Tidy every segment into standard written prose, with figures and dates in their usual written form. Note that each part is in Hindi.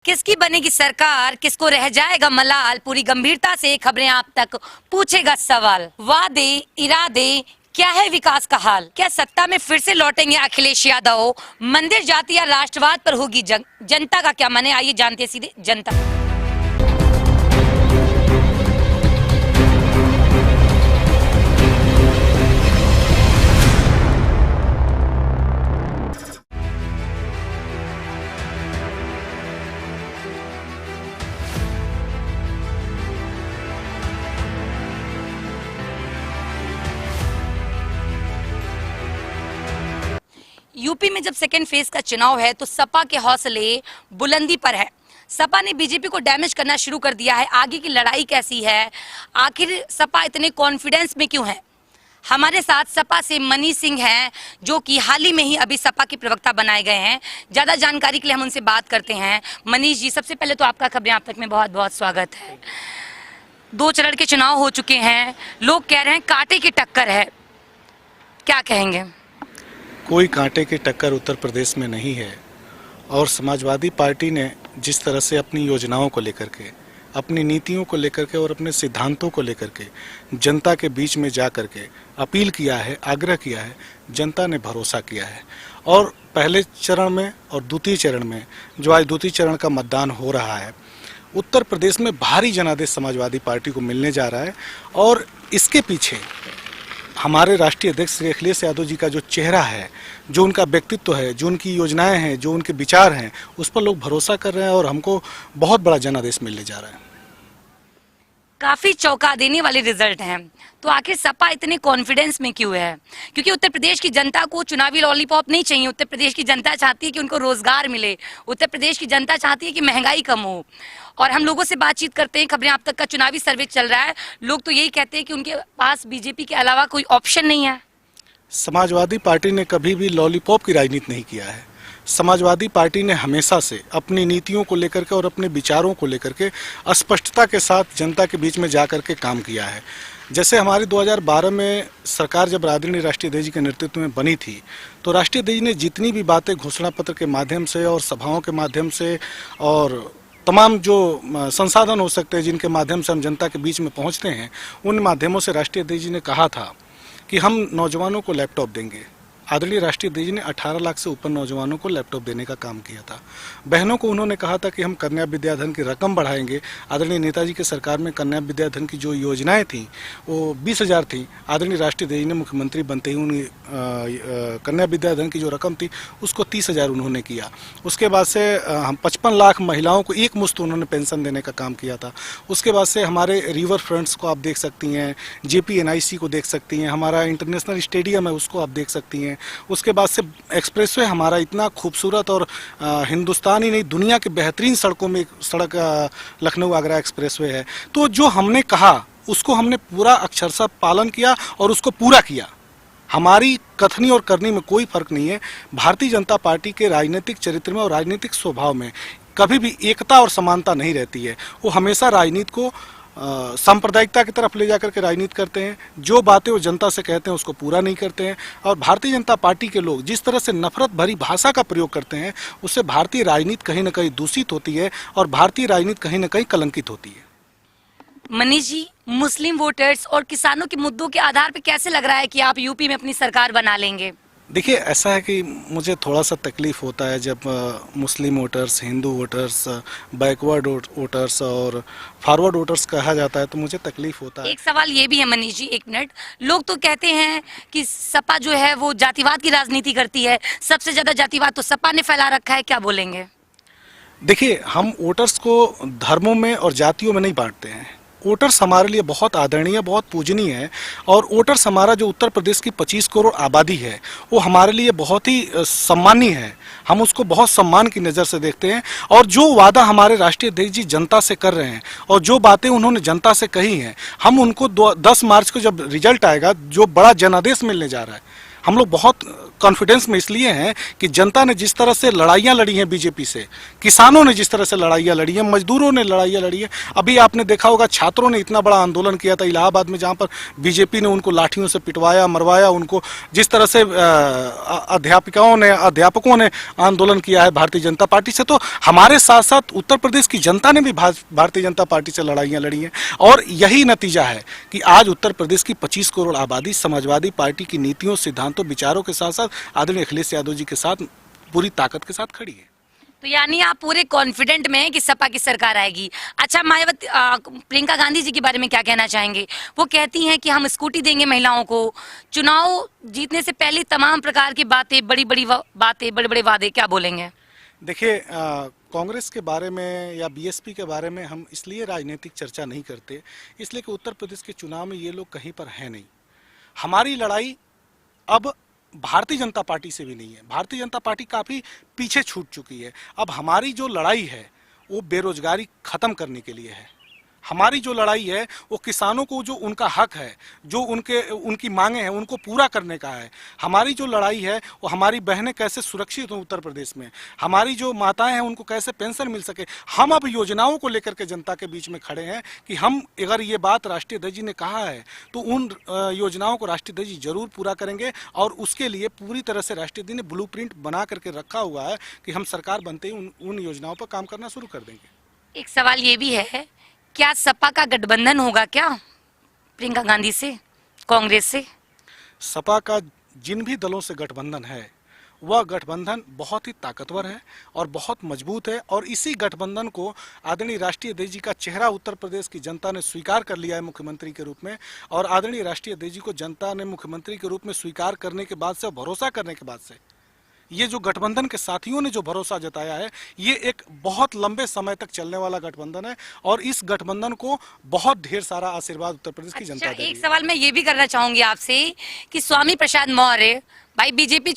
किसकी बनेगी सरकार, किसको रह जाएगा मलाल, पूरी गंभीरता से खबरें आप तक पूछेगा सवाल। वादे इरादे क्या है विकास का हाल, क्या सत्ता में फिर से लौटेंगे अखिलेश यादव, मंदिर जाति या राष्ट्रवाद पर होगी जंग, जनता का क्या मन है, आइए जानते हैं सीधे जनता। यूपी में जब सेकेंड फेज का चुनाव है तो सपा के हौसले बुलंदी पर है। सपा ने बीजेपी को डैमेज करना शुरू कर दिया है। आगे की लड़ाई कैसी है, आखिर सपा इतने कॉन्फिडेंस में क्यों है? हमारे साथ सपा से मनीष सिंह हैं, जो कि हाल ही में ही अभी सपा के प्रवक्ता बनाए गए हैं। ज्यादा जानकारी के लिए हम उनसे बात करते हैं। मनीष जी, सबसे पहले तो आपका खबरें आप तक में बहुत बहुत स्वागत है। 2 चरण के चुनाव हो चुके हैं, लोग कह रहे हैं कांटे की टक्कर है, क्या कहेंगे? कोई कांटे की टक्कर उत्तर प्रदेश में नहीं है। और समाजवादी पार्टी ने जिस तरह से अपनी योजनाओं को लेकर के, अपनी नीतियों को लेकर के और अपने सिद्धांतों को लेकर के जनता के बीच में जा कर के अपील किया है, आग्रह किया है, जनता ने भरोसा किया है। और पहले चरण में और द्वितीय चरण में, जो आज द्वितीय चरण का मतदान हो रहा है, उत्तर प्रदेश में भारी जनादेश समाजवादी पार्टी को मिलने जा रहा है। और इसके पीछे हमारे राष्ट्रीय अध्यक्ष अखिलेश यादव जी का जो चेहरा है, जो उनका व्यक्तित्व है, जो उनकी योजनाएं हैं, जो उनके विचार हैं, उस पर लोग भरोसा कर रहे हैं और हमको बहुत बड़ा जनादेश मिलने जा रहा है। काफी चौंका देने वाले रिजल्ट हैं। तो आखिर सपा इतने कॉन्फिडेंस में क्यों है? क्योंकि उत्तर प्रदेश की जनता को चुनावी लॉलीपॉप नहीं चाहिए। उत्तर प्रदेश की जनता चाहती है कि उनको रोजगार मिले। उत्तर प्रदेश की जनता चाहती है कि महंगाई कम हो। और हम लोगों से बातचीत करते हैं, खबरें आप तक का चुनावी सर्वे चल रहा है, लोग तो यही कहते हैं कि उनके पास बीजेपी के अलावा कोई ऑप्शन नहीं है। समाजवादी पार्टी ने कभी भी लॉलीपॉप की राजनीति नहीं किया है। समाजवादी पार्टी ने हमेशा से अपनी नीतियों को लेकर के और अपने विचारों को लेकर के स्पष्टता के साथ जनता के बीच में जाकर के काम किया है। जैसे हमारी 2012 में सरकार जब आदरणीय राष्ट्रीय अध्यक्ष जी के नेतृत्व में बनी थी, तो राष्ट्रीय अध्यक्ष जी ने जितनी भी बातें घोषणा पत्र के माध्यम से और सभाओं के माध्यम से और तमाम जो संसाधन हो सकते हैं जिनके माध्यम से हम जनता के बीच में पहुंचते हैं, उन माध्यमों से राष्ट्रीय अध्यक्ष जी ने कहा था कि हम नौजवानों को लैपटॉप देंगे। आदरणीय राष्ट्रीय अध्यक्ष जी ने 18 लाख से ऊपर नौजवानों को लैपटॉप देने का काम किया था। बहनों को उन्होंने कहा था कि हम कन्या विद्याधन की रकम बढ़ाएंगे। आदरणीय नेताजी की सरकार में कन्या विद्याधन की जो योजनाएं थी वो 20,000 थी। आदरणीय राष्ट्रीय अध्यक्ष जी ने मुख्यमंत्री बनते ही उन कन्या विद्याधन की जो रकम थी उसको 30,000 उन्होंने किया। उसके बाद से हम 55 लाख महिलाओं को एक मुश्त उन्होंने पेंशन देने का काम किया था। उसके बाद से हमारे रिवर फ्रंट्स को आप देख सकती हैं, JPNIC को देख सकती हैं, हमारा इंटरनेशनल स्टेडियम है उसको आप देख सकती हैं। उसके बाद से एक्सप्रेसवे हमारा इतना खूबसूरत और हिंदुस्तान ही नहीं दुनिया के बेहतरीन सड़कों में एक सड़क लखनऊ आगरा एक्सप्रेसवे है। तो जो हमने कहा उसको हमने पूरा अक्षरशः पालन किया और उसको पूरा किया। हमारी कथनी और करनी में कोई फर्क नहीं है। भारतीय जनता पार्टी के राजनीतिक चरित्र में और राजनीतिक स्वभाव में कभी भी एकता और समानता नहीं रहती है। वो हमेशा राजनीति को सांप्रदायिकता की तरफ ले जाकर के राजनीति करते हैं। जो बातें वो जनता से कहते हैं उसको पूरा नहीं करते हैं। और भारतीय जनता पार्टी के लोग जिस तरह से नफरत भरी भाषा का प्रयोग करते हैं, उससे भारतीय राजनीति कहीं न कहीं दूषित होती है और भारतीय राजनीति कहीं न कहीं कलंकित होती है। मनीष जी, मुस्लिम वोटर्स और किसानों के मुद्दों के आधार पर कैसे लग रहा है कि आप यूपी में अपनी सरकार बना लेंगे? देखिए, ऐसा है कि मुझे थोड़ा सा तकलीफ होता है जब मुस्लिम voters, Hindu voters, backward voters और फॉरवर्ड वोटर्स कहा जाता है, तो मुझे तकलीफ होता है। एक सवाल ये भी है मनीष जी, एक मिनट, लोग तो कहते हैं कि सपा जो है वो जातिवाद की राजनीति करती है, सबसे ज्यादा जातिवाद तो सपा ने फैला रखा है, क्या बोलेंगे? देखिए, हम वोटर्स को धर्मों में और जातियों में नहीं बांटते हैं। वोटर्स हमारे लिए बहुत आदरणीय, बहुत पूजनीय है। और वोटर्स हमारा जो उत्तर प्रदेश की 25 करोड़ आबादी है वो हमारे लिए बहुत ही सम्मानीय है। हम उसको बहुत सम्मान की नज़र से देखते हैं। और जो वादा हमारे राष्ट्रीय अध्यक्ष जी जनता से कर रहे हैं और जो बातें उन्होंने जनता से कही हैं, हम उनको 10 मार्च को जब रिजल्ट आएगा, जो बड़ा जनादेश मिलने जा रहा है, हम लोग बहुत कॉन्फिडेंस में इसलिए हैं कि जनता ने जिस तरह से लड़ाइयाँ लड़ी हैं बीजेपी से, किसानों ने जिस तरह से लड़ाइयाँ लड़ी हैं, मजदूरों ने लड़ाइयाँ लड़ी हैं। अभी आपने देखा होगा छात्रों ने इतना बड़ा आंदोलन किया था इलाहाबाद में, जहाँ पर बीजेपी ने उनको लाठियों से पिटवाया, मरवाया। उनको जिस तरह से अध्यापकों ने आंदोलन किया है भारतीय जनता पार्टी से, तो हमारे साथ साथ उत्तर प्रदेश की जनता ने भी भारतीय जनता पार्टी से लड़ाइयाँ लड़ी हैं। और यही नतीजा है कि आज उत्तर प्रदेश की 25 करोड़ आबादी समाजवादी पार्टी की नीतियों, सिद्धांतों, विचारों के साथ साथ आदरणीय अखिलेश यादव जी के साथ पूरी ताकत के साथ खड़ी है। तो यानी आप पूरे कॉन्फिडेंट में हैं कि सपा की सरकार आएगी। अच्छा, मायावती प्रियंका गांधी जी के बारे में क्या कहना चाहेंगे? वो कहती हैं कि हम स्कूटी देंगे महिलाओं को, चुनाव जीतने से पहले तमाम प्रकार की बातें, बड़ी बड़ी बातें, बड़े बड़े वादे, क्या बोलेंगे? देखिए, कांग्रेस के बारे में या बीएसपी के बारे में हम इसलिए राजनीतिक चर्चा नहीं करते, इसलिए कि उत्तर प्रदेश के चुनाव में ये लोग कहीं पर हैं नहीं। हमारी लड़ाई अब भारतीय जनता पार्टी से भी नहीं है। भारतीय जनता पार्टी काफ़ी पीछे छूट चुकी है। अब हमारी जो लड़ाई है वो बेरोजगारी खत्म करने के लिए है। हमारी जो लड़ाई है वो किसानों को जो उनका हक है, जो उनकी मांगे हैं, उनको पूरा करने का है। हमारी जो लड़ाई है वो हमारी बहनें कैसे सुरक्षित हों उत्तर प्रदेश में, हमारी जो माताएं हैं उनको कैसे पेंशन मिल सके। हम अब योजनाओं को लेकर के जनता के बीच में खड़े हैं कि हम, अगर ये बात राष्ट्रीय अध्यक्ष जी ने कहा है तो उन योजनाओं को राष्ट्रीय अध्यक्ष जी जरूर पूरा करेंगे। और उसके लिए पूरी तरह से राष्ट्रीय अध्यक्ष ने ब्लूप्रिंट बना करके रखा हुआ है कि हम सरकार बनते ही उन योजनाओं पर काम करना शुरू कर देंगे। एक सवाल ये भी है, क्या सपा का गठबंधन होगा क्या प्रियंका गांधी से, कांग्रेस से? सपा का जिन भी दलों से गठबंधन है वह गठबंधन बहुत ही ताकतवर है और बहुत मजबूत है। और इसी गठबंधन को आदरणीय राष्ट्रीय अध्यक्ष जी का चेहरा उत्तर प्रदेश की जनता ने स्वीकार कर लिया है मुख्यमंत्री के रूप में। और आदरणीय राष्ट्रीय अध्यक्ष जी को जनता ने मुख्यमंत्री के रूप में स्वीकार करने के बाद से, भरोसा करने के बाद से, ये जो गठबंधन के साथियों ने जो भरोसा जताया है, ये एक बहुत लंबे समय तक चलने वाला गठबंधन है। और इस गठबंधन को बहुत ढेर सारा आशीर्वाद उत्तर प्रदेश की जनता देगी। एक सवाल मैं ये भी करना चाहूंगी आपसे कि स्वामी प्रसाद मौर्य भाई बीजेपी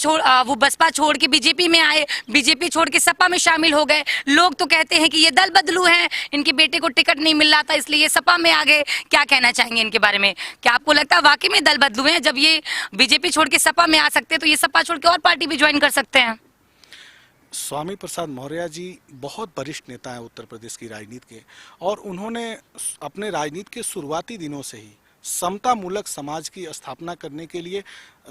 वो बसपा छोड़ के बीजेपी में आए, बीजेपी छोड़ के सपा में शामिल हो गए। लोग तो कहते हैं कि ये दल बदलू हैं, इनके बेटे को टिकट नहीं मिल रहा था इसलिए ये सपा में आ गए। क्या कहना चाहेंगे इनके बारे में? क्या आपको लगता है वाकई में दल बदलू हैं? जब ये बीजेपी छोड़ के सपा में आ सकते हैं तो ये सपा छोड़ के और पार्टी भी ज्वाइन कर सकते हैं। स्वामी प्रसाद मौर्य जी बहुत वरिष्ठ नेता हैं उत्तर प्रदेश की राजनीति के, और उन्होंने अपने राजनीति के शुरुआती दिनों से ही समता मूलक समाज की स्थापना करने के लिए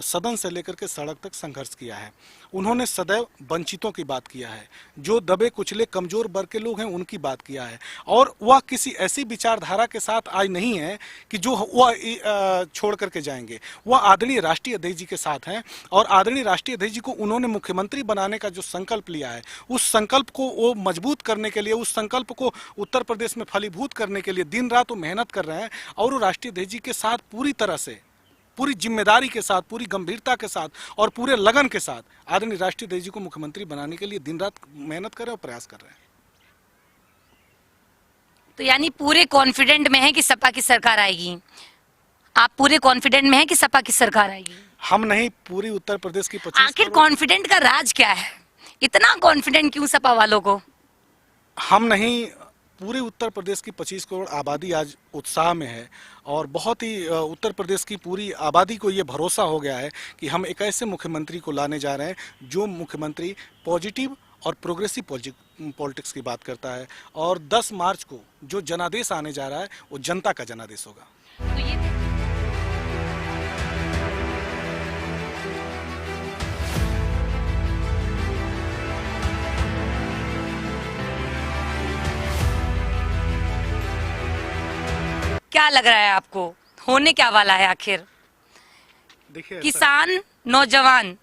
सदन से लेकर के सड़क तक संघर्ष किया है। उन्होंने सदैव वंचितों की बात किया है, जो दबे कुचले कमजोर वर्ग के लोग हैं उनकी बात किया है। और वह किसी ऐसी विचारधारा के साथ आज नहीं है कि जो वह छोड़ करके जाएंगे। वह आदरणीय राष्ट्रीय अध्यक्ष जी के साथ हैं और आदरणीय राष्ट्रीय अध्यक्ष जी को उन्होंने मुख्यमंत्री बनाने का जो संकल्प लिया है, उस संकल्प को वो मजबूत करने के लिए, उस संकल्प को उत्तर प्रदेश में फलीभूत करने के लिए दिन रात वो मेहनत कर रहे हैं। और वो राष्ट्रीय अध्यक्ष जी के साथ पूरी तरह से, पूरी जिम्मेदारी के साथ, पूरी गंभीरता के साथ और पूरे लगन के साथ आदरणीय राष्ट्रीय अध्यक्ष जी को मुख्यमंत्री बनाने के लिए दिन रात मेहनत कर रहे हैं और प्रयास कर रहे हैं। तो यानी पूरे कॉन्फिडेंट में है कि सपा की सरकार आएगी? आप पूरे कॉन्फिडेंट में है कि सपा की सरकार आएगी? हम नहीं, पूरी उत्तर प्रदेश की 25 आखिर कॉन्फिडेंट का राज क्या है? इतना कॉन्फिडेंट क्यों सपा वालों को? हम नहीं, पूरे उत्तर प्रदेश की 25 करोड़ आबादी आज उत्साह में है। और बहुत ही उत्तर प्रदेश की पूरी आबादी को ये भरोसा हो गया है कि हम एक ऐसे मुख्यमंत्री को लाने जा रहे हैं जो मुख्यमंत्री पॉजिटिव और प्रोग्रेसिव पॉलिटिक्स की बात करता है। और 10 मार्च को जो जनादेश आने जा रहा है वो जनता का जनादेश होगा। तो ये क्या लग रहा है आपको, होने क्या वाला है आखिर? देखिए, किसान, नौजवान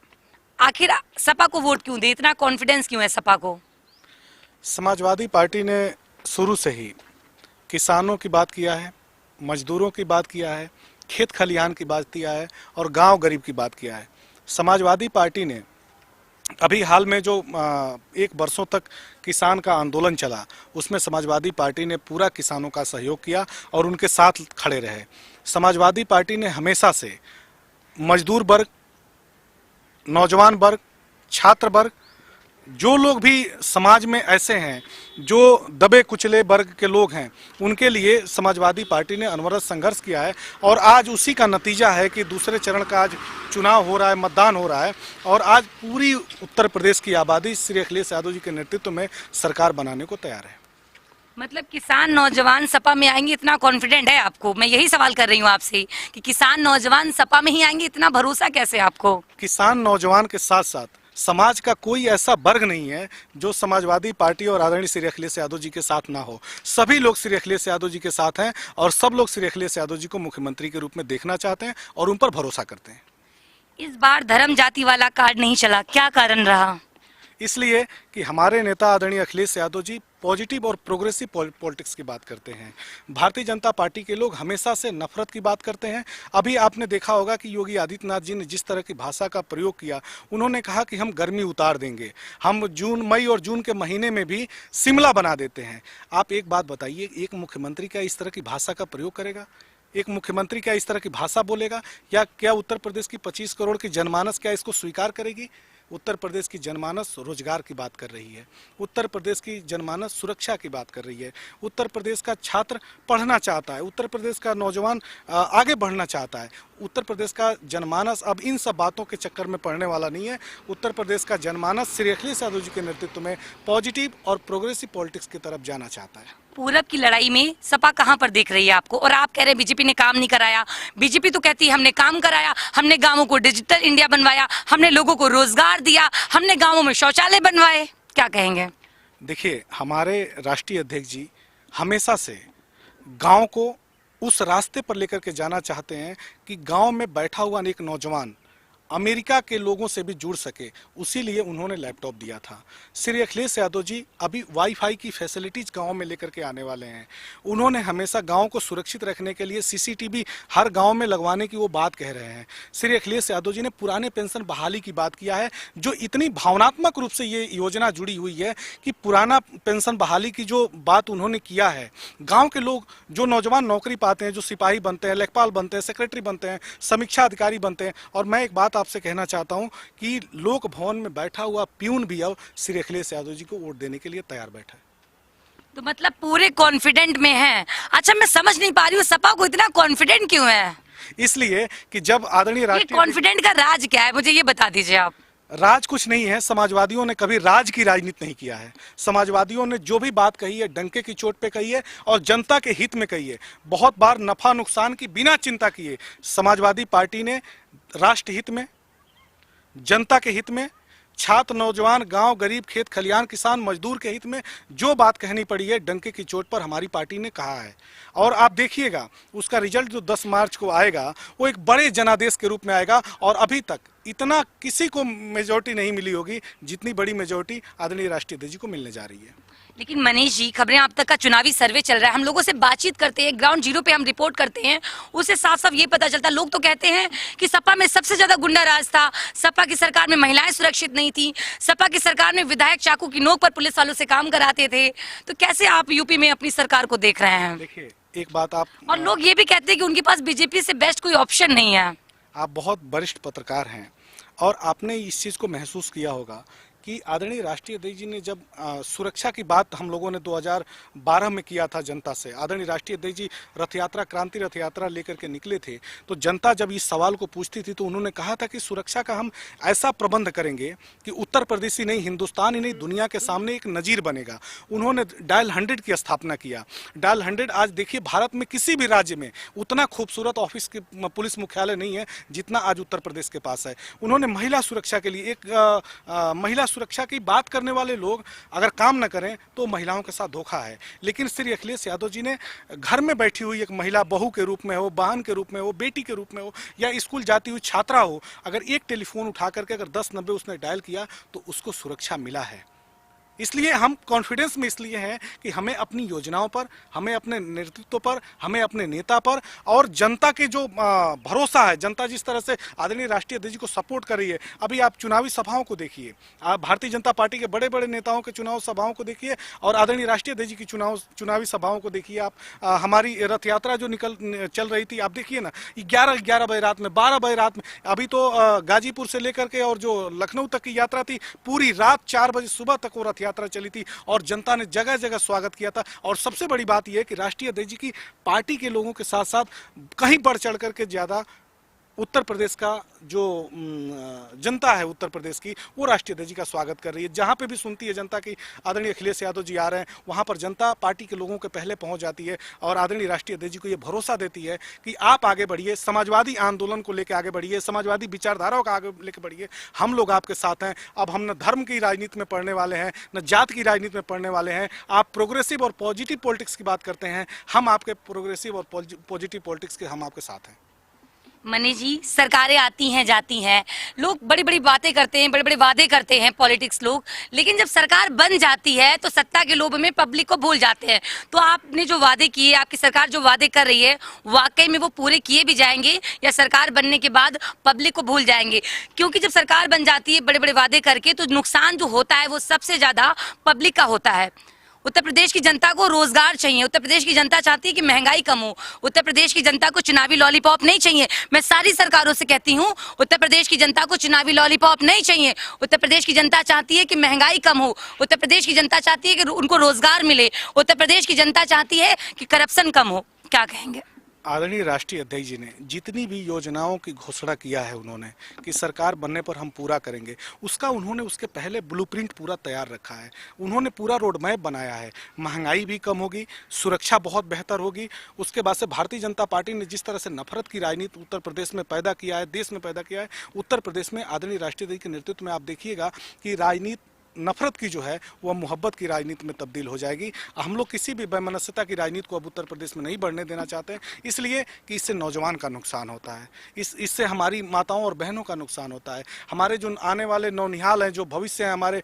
आखिर सपा को वोट क्यों दे? इतना कॉन्फिडेंस क्यों है सपा को? समाजवादी पार्टी ने शुरू से ही किसानों की बात किया है, मजदूरों की बात किया है, खेत खलिहान की बात किया है और गांव गरीब की बात किया है। समाजवादी पार्टी ने अभी हाल में जो 1 वर्षों तक किसान का आंदोलन चला, उसमें समाजवादी पार्टी ने पूरा किसानों का सहयोग किया और उनके साथ खड़े रहे। समाजवादी पार्टी ने हमेशा से मजदूर वर्ग, नौजवान वर्ग, छात्र वर्ग, जो लोग भी समाज में ऐसे हैं जो दबे कुचले वर्ग के लोग हैं, उनके लिए समाजवादी पार्टी ने अनवरत संघर्ष किया है और आज उसी का नतीजा है कि दूसरे चरण का आज चुनाव हो रहा है, मतदान हो रहा है और आज पूरी उत्तर प्रदेश की आबादी श्री अखिलेश यादव जी के नेतृत्व में सरकार बनाने को तैयार है। मतलब किसान नौजवान सपा में आएंगे, इतना कॉन्फिडेंट है आपको? मैं यही सवाल कर रही हूँ आपसे कि किसान नौजवान सपा में ही आएंगे, इतना भरोसा कैसे आपको? किसान नौजवान के साथ साथ समाज का कोई ऐसा वर्ग नहीं है जो समाजवादी पार्टी और आदरणीय श्री अखिलेश यादव जी के साथ ना हो। सभी लोग श्री अखिलेश यादव जी के साथ हैं और सब लोग श्री अखिलेश यादव जी को मुख्यमंत्री के रूप में देखना चाहते हैं और उन पर भरोसा करते हैं। इस बार धर्म जाति वाला कार्ड नहीं चला, क्या कारण रहा? इसलिए कि हमारे नेता आदरणीय अखिलेश यादव जी पॉजिटिव और प्रोग्रेसिव पॉलिटिक्स की बात करते हैं। भारतीय जनता पार्टी के लोग हमेशा से नफरत की बात करते हैं। अभी आपने देखा होगा कि योगी आदित्यनाथ जी ने जिस तरह की भाषा का प्रयोग किया, उन्होंने कहा कि हम गर्मी उतार देंगे, हम मई और जून के महीने में भी शिमला बना देते हैं। आप एक बात बताइए, एक मुख्यमंत्री क्या इस तरह की भाषा का प्रयोग करेगा? एक मुख्यमंत्री क्या इस तरह की भाषा बोलेगा? या क्या उत्तर प्रदेश की 25 करोड़ की जनमानस क्या इसको स्वीकार करेगी? उत्तर प्रदेश की जनमानस रोजगार की बात कर रही है, उत्तर प्रदेश की जनमानस सुरक्षा की बात कर रही है, उत्तर प्रदेश का छात्र पढ़ना चाहता है, उत्तर प्रदेश का नौजवान आगे बढ़ना चाहता है। उत्तर प्रदेश का जनमानस अब इन सब बातों के चक्कर में पड़ने वाला नहीं है। उत्तर प्रदेश का जनमानस श्री अखिलेश यादव जी के नेतृत्व में पॉजिटिव और प्रोग्रेसिव पॉलिटिक्स की तरफ जाना चाहता है। पूरब की लड़ाई में सपा कहां पर देख रही है आपको? और आप कह रहे हैं बीजेपी ने काम नहीं कराया। बीजेपी तो कहती है हमने काम कराया, हमने गांवों को डिजिटल इंडिया बनवाया, हमने लोगों को रोजगार दिया, हमने गांवों में शौचालय बनवाए। क्या कहेंगे? देखिए, हमारे राष्ट्रीय अध्यक्ष जी हमेशा से गांव को उस रास्ते पर लेकर के जाना चाहते हैं कि गांव में बैठा हुआ एक नौजवान अमेरिका के लोगों से भी जुड़ सके, उसी लिए उन्होंने लैपटॉप दिया था। श्री अखिलेश यादव जी अभी वाईफाई की फैसिलिटीज गांव में लेकर के आने वाले हैं। उन्होंने हमेशा गांव को सुरक्षित रखने के लिए सीसीटीवी हर गांव में लगवाने की वो बात कह रहे हैं। श्री अखिलेश यादव जी ने पुराने पेंशन बहाली की बात किया है, जो इतनी भावनात्मक रूप से ये योजना जुड़ी हुई है कि पुराना पेंशन बहाली की जो बात उन्होंने किया है, गाँव के लोग जो नौजवान नौकरी पाते हैं, जो सिपाही बनते हैं, लेखपाल बनते हैं, सेक्रेटरी बनते हैं, समीक्षा अधिकारी बनते हैं। और मैं एक बात आपसे कहना चाहता हूं कि लोक भवन में बैठा हुआ प्यून भी अब श्री अखिलेश यादव जी को वोट देने के लिए तैयार बैठा है। तो मतलब पूरे कॉन्फिडेंट में हैं। अच्छा, मैं समझ नहीं पा रही हूँ सपा को इतना कॉन्फिडेंट क्यों है? इसलिए कि जब आदरणीय राष्ट्रीय कॉन्फिडेंट का राज क्या है, मुझे ये बता दीजिए आप। राज कुछ नहीं है। समाजवादियों ने कभी राज की राजनीति नहीं किया है। समाजवादियों ने जो भी बात कही है डंके की चोट पे कही है और जनता के हित में कही है। बहुत बार नफा नुकसान की बिना चिंता किए समाजवादी पार्टी ने राष्ट्र हित में, जनता के हित में, छात्र, नौजवान, गांव, गरीब, खेत खलियान, किसान, मजदूर के हित में जो बात कहनी पड़ी है डंके की चोट पर हमारी पार्टी ने कहा है। और आप देखिएगा उसका रिजल्ट जो 10 मार्च को आएगा वो एक बड़े जनादेश के रूप में आएगा। और अभी तक इतना किसी को मेजोरिटी नहीं मिली होगी जितनी बड़ी मेजोरिटी आदरणीय राष्ट्रीय अध्यक्ष जी को मिलने जा रही है। लेकिन मनीष जी, खबरें आप तक का चुनावी सर्वे चल रहा है, हम लोगों से बातचीत करते हैं, ग्राउंड जीरो पे हम रिपोर्ट करते हैं, उससे साफ साफ ये पता चलता है। लोग तो कहते हैं कि सपा में सबसे ज्यादा गुंडा राज था, सपा की सरकार में महिलाएं सुरक्षित नहीं थी, सपा की सरकार में विधायक चाकू की नोक पर पुलिस वालों से काम कराते थे। तो कैसे आप यूपी में अपनी सरकार को देख रहे हैं? देखिए, एक बात आप, और लोग ये भी कहते हैं कि उनके पास बीजेपी से बेस्ट कोई ऑप्शन नहीं है। आप बहुत वरिष्ठ पत्रकार हैं और आपने इस चीज को महसूस किया होगा कि आदरणीय राष्ट्रीय अध्यक्ष जी ने जब सुरक्षा की बात हम लोगों ने 2012 में किया था जनता से, आदरणीय राष्ट्रीय अध्यक्ष जी रथ यात्रा, क्रांति रथ यात्रा लेकर के निकले थे, तो जनता जब इस सवाल को पूछती थी तो उन्होंने कहा था कि सुरक्षा का हम ऐसा प्रबंध करेंगे कि उत्तर प्रदेश ही नहीं, हिंदुस्तान ही नहीं, दुनिया के सामने एक नजीर बनेगा। उन्होंने डायल 100 की स्थापना किया। डायल 100 आज देखिए भारत में किसी भी राज्य में उतना खूबसूरत ऑफिस के पुलिस मुख्यालय नहीं है जितना आज उत्तर प्रदेश के पास है। उन्होंने महिला सुरक्षा के लिए एक महिला सुरक्षा की बात करने वाले लोग अगर काम न करें तो महिलाओं के साथ धोखा है। लेकिन श्री अखिलेश यादव जी ने घर में बैठी हुई एक महिला, बहू के रूप में हो, बहन के रूप में हो, बेटी के रूप में हो या स्कूल जाती हुई छात्रा हो, अगर एक टेलीफोन उठा करके अगर 1090 उसने डायल किया तो उसको सुरक्षा मिला है। इसलिए हम कॉन्फिडेंस में इसलिए हैं कि हमें अपनी योजनाओं पर, हमें अपने नेतृत्व पर, हमें अपने नेता पर और जनता के जो भरोसा है, जनता जिस तरह से आदरणीय राष्ट्रीय अध्यक्ष जी को सपोर्ट कर रही है। अभी आप चुनावी सभाओं को देखिए, आप भारतीय जनता पार्टी के बड़े बड़े नेताओं के चुनाव सभाओं को देखिए और आदरणीय राष्ट्रीय अध्यक्ष जी की चुनावी सभाओं को देखिए। आप हमारी रथ यात्रा जो चल रही थी, आप देखिए ना, 11 बजे रात में, 12 बजे रात में, अभी तो गाजीपुर से लेकर के और जो लखनऊ तक की यात्रा थी, पूरी रात 4 बजे सुबह तक वो रथ यात्रा चली थी और जनता ने जगह जगह स्वागत किया था। और सबसे बड़ी बात यह है कि राष्ट्रीय अध्यक्ष जी की पार्टी के लोगों के साथ साथ कहीं बढ़ चढ़ करके ज्यादा उत्तर प्रदेश का जो जनता है उत्तर प्रदेश की, वो राष्ट्रीय अध्यक्ष जी का स्वागत कर रही है। जहां पे भी सुनती है जनता की आदरणीय अखिलेश यादव जी आ रहे हैं, वहां पर जनता पार्टी के लोगों के पहले पहुंच जाती है और आदरणीय राष्ट्रीय अध्यक्ष जी को ये भरोसा देती है कि आप आगे बढ़िए, समाजवादी आंदोलन को लेकर आगे बढ़िए, समाजवादी विचारधाराओं का आगे लेकर बढ़िए, हम लोग आपके साथ हैं। अब हम न धर्म की राजनीति में पढ़ने वाले हैं, न जात की राजनीति में पढ़ने वाले हैं। आप प्रोग्रेसिव और पॉजिटिव पॉलिटिक्स की बात करते हैं, हम आपके प्रोग्रेसिव और पॉजिटिव पॉलिटिक्स के हम आपके साथ हैं। मनीष जी, सरकारें आती हैं जाती हैं, लोग बड़ी बड़ी बातें करते हैं, बड़े बड़े वादे करते हैं पॉलिटिक्स लोग, लेकिन जब सरकार बन जाती है तो सत्ता के लोभ में पब्लिक को भूल जाते हैं। तो आपने जो वादे किए, आपकी सरकार जो वादे कर रही है, वाकई में वो पूरे किए भी जाएंगे या सरकार बनने के बाद पब्लिक को भूल जाएंगे? क्योंकि जब सरकार बन जाती है बड़े बड़े वादे करके, तो नुकसान जो होता है वो सबसे ज्यादा पब्लिक का होता है। उत्तर प्रदेश की जनता को रोजगार चाहिए, उत्तर प्रदेश की जनता चाहती है कि महंगाई कम हो, उत्तर प्रदेश की जनता को चुनावी लॉलीपॉप नहीं चाहिए। मैं सारी सरकारों से कहती हूँ, उत्तर प्रदेश की जनता को चुनावी लॉलीपॉप नहीं चाहिए। उत्तर प्रदेश की जनता चाहती है कि महंगाई कम हो, उत्तर प्रदेश की जनता चाहती है कि उनको रोजगार मिले, उत्तर प्रदेश की जनता चाहती है कि करप्शन कम हो। क्या कहेंगे? आदरणीय राष्ट्रीय अध्यक्ष जी ने जितनी भी योजनाओं की घोषणा किया है, उन्होंने कि सरकार बनने पर हम पूरा करेंगे, उसका उन्होंने उसके पहले ब्लूप्रिंट पूरा तैयार रखा है। उन्होंने पूरा रोड मैप बनाया है। महंगाई भी कम होगी, सुरक्षा बहुत बेहतर होगी। उसके बाद से भारतीय जनता पार्टी ने जिस तरह से नफरत की राजनीति उत्तर प्रदेश में पैदा किया है, देश में पैदा किया है, उत्तर प्रदेश में आदरणीय राष्ट्रीय अध्यक्ष के नेतृत्व में आप देखिएगा कि राजनीति नफरत की जो है वह मोहब्बत की राजनीति में तब्दील हो जाएगी। हम लोग किसी भी वैमनस्यता की राजनीति को अब उत्तर प्रदेश में नहीं बढ़ने देना चाहते हैं, इसलिए कि इससे नौजवान का नुकसान होता है, इससे हमारी माताओं और बहनों का नुकसान होता है, हमारे जो आने वाले नौनिहाल हैं, जो भविष्य हैं हमारे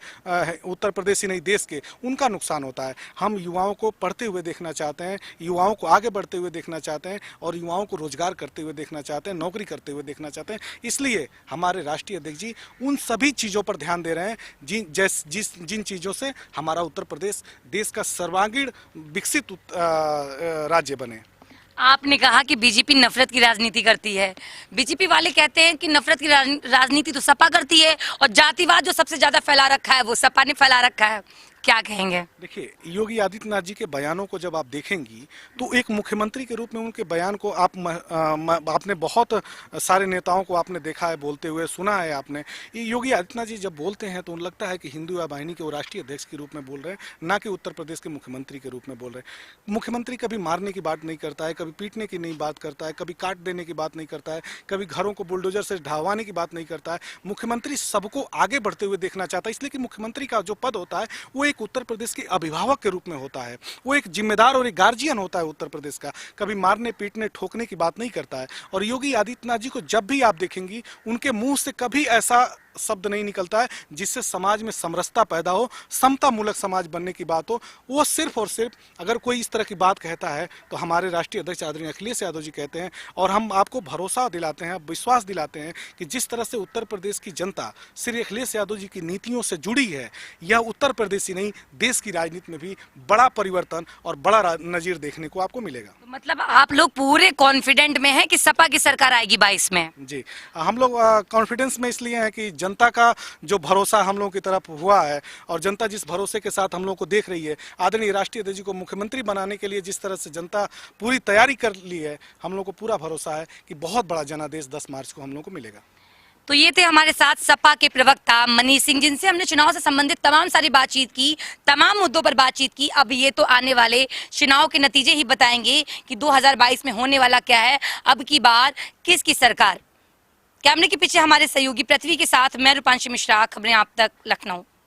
उत्तर प्रदेश ही नहीं देश के, उनका नुकसान होता है। हम युवाओं को पढ़ते हुए देखना चाहते हैं, युवाओं को आगे बढ़ते हुए देखना चाहते हैं और युवाओं को रोजगार करते हुए देखना चाहते हैं, नौकरी करते हुए देखना चाहते हैं। इसलिए हमारे राष्ट्रीय अध्यक्ष जी उन सभी चीज़ों पर ध्यान दे रहे हैं जिन चीजों से हमारा उत्तर प्रदेश देश का सर्वांगीण विकसित राज्य बने। आपने कहा कि बीजेपी नफरत की राजनीति करती है। बीजेपी वाले कहते हैं कि नफरत की राजनीति तो सपा करती है और जातिवाद जो सबसे ज्यादा फैला रखा है वो सपा ने फैला रखा है। क्या कहेंगे? देखिए, योगी आदित्यनाथ जी के बयानों को जब आप देखेंगी तो एक मुख्यमंत्री के रूप में उनके बयान को आपने बहुत सारे नेताओं को आपने देखा है बोलते हुए, सुना है आपने। योगी आदित्यनाथ जी जब बोलते हैं तो उन लगता है कि हिंदू या वाहिनी के वो राष्ट्रीय अध्यक्ष के रूप में बोल रहे हैं, ना कि उत्तर प्रदेश के मुख्यमंत्री के रूप में बोल रहे हैं। मुख्यमंत्री कभी मारने की बात नहीं करता है, कभी पीटने की नहीं बात करता है, कभी काट देने की बात नहीं करता है, कभी घरों को बुलडोजर से ढहाने की बात नहीं करता है। मुख्यमंत्री सबको आगे बढ़ते हुए देखना चाहता है, इसलिए कि मुख्यमंत्री का जो पद होता है वो एक उत्तर प्रदेश के अभिभावक के रूप में होता है, वो एक जिम्मेदार और एक गार्जियन होता है उत्तर प्रदेश का। कभी मारने पीटने ठोकने की बात नहीं करता है। और योगी आदित्यनाथ जी को जब भी आप देखेंगी उनके मुंह से कभी ऐसा शब्द नहीं निकलता है जिससे समाज में समरसता पैदा हो, समता मूलक समाज बनने की बात हो। वो सिर्फ और सिर्फ अगर कोई इस तरह की बात कहता है तो हमारे राष्ट्रीय अध्यक्ष आदरणीय अखिलेश यादव जी कहते हैं, और हम आपको भरोसा दिलाते हैं, विश्वास दिलाते हैं कि जिस तरह से उत्तर प्रदेश की जनता श्री अखिलेश यादव जी की नीतियों से जुड़ी है, यह उत्तर प्रदेश ही नहीं देश की राजनीति में भी बड़ा परिवर्तन और बड़ा नजीर देखने को आपको मिलेगा। तो मतलब आप लोग पूरे कॉन्फिडेंट में हैं कि सपा की सरकार आएगी 22 में? जी, हम लोग कॉन्फिडेंस में इसलिए हैं कि जनता का जो भरोसा हम लोगों की तरफ हुआ है और जनता जिस भरोसे के साथ हम लोग को देख रही है, आदरणीय राष्ट्रीय अध्यक्ष जी को मुख्यमंत्री बनाने के लिए जिस तरह से जनता पूरी तैयारी कर ली है, हम लोग को पूरा भरोसा है कि बहुत बड़ा जनादेश 10 मार्च को हम लोग को मिलेगा। तो ये थे हमारे साथ सपा के प्रवक्ता मनीष सिंह, जिनसे हमने चुनाव से संबंधित तमाम सारी बातचीत की, तमाम मुद्दों पर बातचीत की। अब ये तो आने वाले चुनाव के नतीजे ही बताएंगे कि 2022 में होने वाला क्या है, अब की बार किसकी सरकार। कैमरे के पीछे हमारे सहयोगी पृथ्वी के साथ मैं रूपांशी मिश्रा, खबरें आप तक, लखनऊ।